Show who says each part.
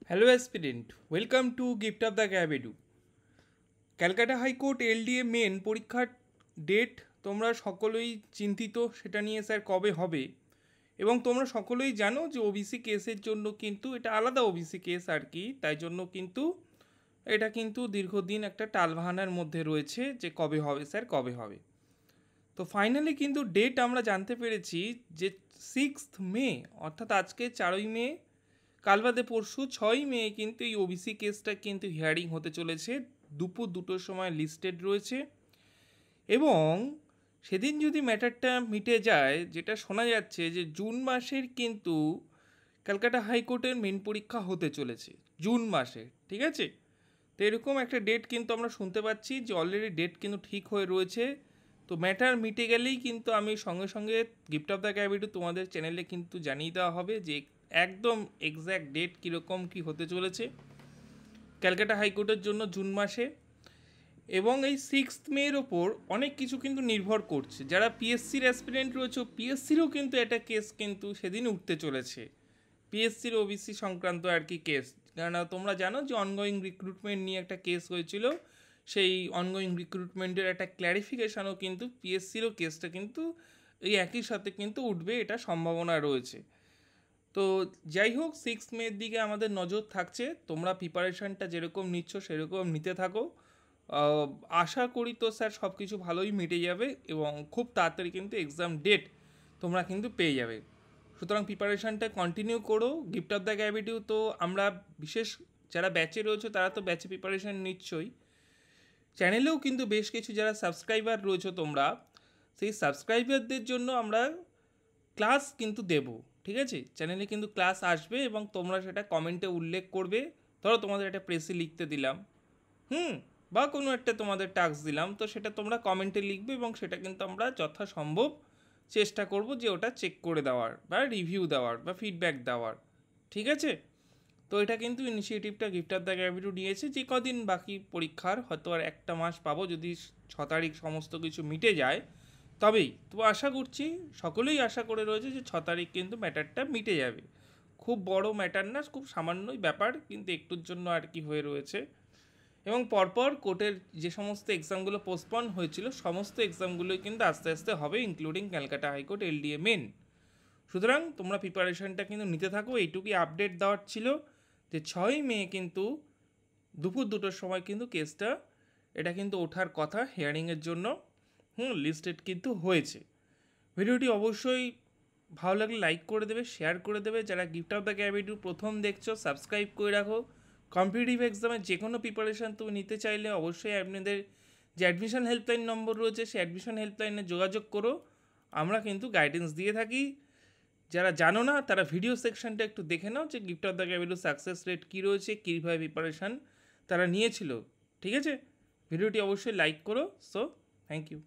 Speaker 1: Hello aspirant, welcome to gift of the gab edu. Calcutta high court LDA main পরীক্ষার date তোমরা সকলেই চিন্তিত, সেটা নিয়ে স্যার কবে হবে। এবং তোমরা সকলেই জানো যে ওবিসি কেসের জন্য কিন্তু এটা আলাদা ওবিসি কেস আর কি, তাই জন্য কিন্তু এটা কিন্তু দীর্ঘদিন একটা টালবাহানার মধ্যে রয়েছে যে কবে হবে স্যার, কবে হবে। তো ফাইনালি কিন্তু ডেট আমরা জানতে পেরেছি যে 6 মে, অর্থাৎ আজকে 4ই মে, কাল বাদে পরশু 6ই মে কিন্তু এই ওবিসি কেসটা কিন্তু হিয়ারিং হতে চলেছে। দুপুর 2টোর সময় লিস্টেড রয়েছে এবং সেদিন যদি ম্যাটারটা মিটে যায়, যেটা শোনা যাচ্ছে যে জুন মাসের কিন্তু ক্যালকাটা হাইকোর্টের মেন পরীক্ষা হতে চলেছে জুন মাসে, ঠিক আছে। তো এরকম একটা ডেট কিন্তু আমরা শুনতে পাচ্ছি যে অলরেডি ডেট কিন্তু ঠিক হয়ে রয়েছে। তো ম্যাটার মিটে গেলেই কিন্তু আমি সঙ্গে সঙ্গে গিফট অফ দ্য ক্যাবিটু তোমাদের চ্যানেলে কিন্তু জানিয়ে দেওয়া হবে যে একদম এক্স্যাক্ট ডেট কীরকম কী হতে চলেছে ক্যালকাটা হাইকোর্টের জন্য জুন মাসে। এবং এই 6 মের ওপর অনেক কিছু কিন্তু নির্ভর করছে। যারা পিএসসির অ্যাসপিরেন্ট রয়েছে, পিএসসিরও কিন্তু একটা কেস কিন্তু সেদিন উঠতে চলেছে, পিএসসির ওবিসি সংক্রান্ত আর কি কেস। কেননা তোমরা জানো যে অনগোয়িং রিক্রুটমেন্ট নিয়ে একটা কেস হয়েছিল, সেই অনগোয়িং রিক্রুটমেন্টের একটা ক্ল্যারিফিকেশানও কিন্তু পিএসসিরও কেসটা কিন্তু এই একই সাথে কিন্তু উঠবে, এটা সম্ভাবনা রয়েছে। তো যাই হোক, 6 মের দিকে আমাদের নজর থাকছে। তোমরা প্রিপারেশানটা যেরকম নিচ্ছ সেরকম নিতে থাকো। আশা করি তো স্যার সব কিছু ভালোই মিটে যাবে এবং খুব তাড়াতাড়ি কিন্তু এক্সাম ডেট তোমরা কিন্তু পেয়ে যাবে। সুতরাং প্রিপারেশানটা কন্টিনিউ করো। গিফট অফ দ্য গ্র্যাভিটিও তো আমরা বিশেষ যারা ব্যাচে রয়েছে তারা তো ব্যাচে প্রিপারেশান নিচ্ছই, চ্যানেলেও কিন্তু বেশ কিছু যারা সাবস্ক্রাইবার রয়েছে তোমরা, সেই সাবস্ক্রাইবারদের জন্য আমরা ক্লাস কিন্তু দেব, ঠিক আছে। চ্যানেলে কিন্তু ক্লাস আসবে এবং তোমরা সেটা কমেন্টে উল্লেখ করবে। ধরো তোমাদের একটা প্রেসে লিখতে দিলাম, বা কোনো একটা তোমাদের টাস্ক দিলাম, তো সেটা তোমরা কমেন্টে লিখবে এবং সেটা কিন্তু আমরা যথাসম্ভব চেষ্টা করব যে ওটা চেক করে দেওয়ার বা রিভিউ দেওয়ার বা ফিডব্যাক দেওয়ার, ঠিক আছে। তো এটা কিন্তু ইনিশিয়েটিভটা গিফট অফ দ্য গ্র্যাভিটি নিয়েছে। যে কদিন বাকি পরীক্ষার, হয়তো আর একটা মাস পাবো যদি 6 তারিখ সমস্ত কিছু মিটে যায়, তবেই তো আশা করছি, সকলেই আশা করে রয়েছে যে 6 তারিখ কিন্তু ম্যাটারটা মিটে যাবে। খুব বড় ম্যাটার না, খুব সামান্যই ব্যাপার, কিন্তু একটুর জন্য আর কি হয়ে রয়েছে। এবং পরপর কোর্টের যে সমস্ত এক্সামগুলো পোস্টপন হয়েছিল সমস্ত এক্সামগুলোই কিন্তু আস্তে আস্তে হবে, including Calcutta high court LDA main. সুতরাং তোমরা প্রিপারেশনটা কিন্তু নিতে থাকো। এইটুকুই আপডেট দেওয়ার ছিল যে 6ই মে কিন্তু দুপুর 2টোর সময় কিন্তু কেসটা এটা কিন্তু ওঠার কথা হিয়ারিংয়ের জন্য। লিস্টেড কিন্তু হয়েছে। ভিডিওটি অবশ্যই ভালো লাগলে লাইক করে দেবে, শেয়ার করে দেবে। যারা গিফট অফ দ্য গ্র্যাভিটি প্রথম দেখছো, সাবস্ক্রাইব করে রাখো। কম্পিটিটিভ এক্সামের যে কোনো প্রিপারেশান তুমি নিতে চাইলে অবশ্যই আপনাদের যে অ্যাডমিশন হেল্পলাইন নম্বর রয়েছে সেই অ্যাডমিশন হেল্পলাইনে যোগাযোগ করো, আমরা কিন্তু গাইডেন্স দিয়ে থাকি। যারা জানো না তারা ভিডিও সেকশনটা একটু দেখে নাও যে gift of the gravity success rate কী রয়েছে, কীভাবে প্রিপারেশান তারা নিয়েছিল, ঠিক আছে। ভিডিওটি অবশ্যই লাইক করো। So thank you.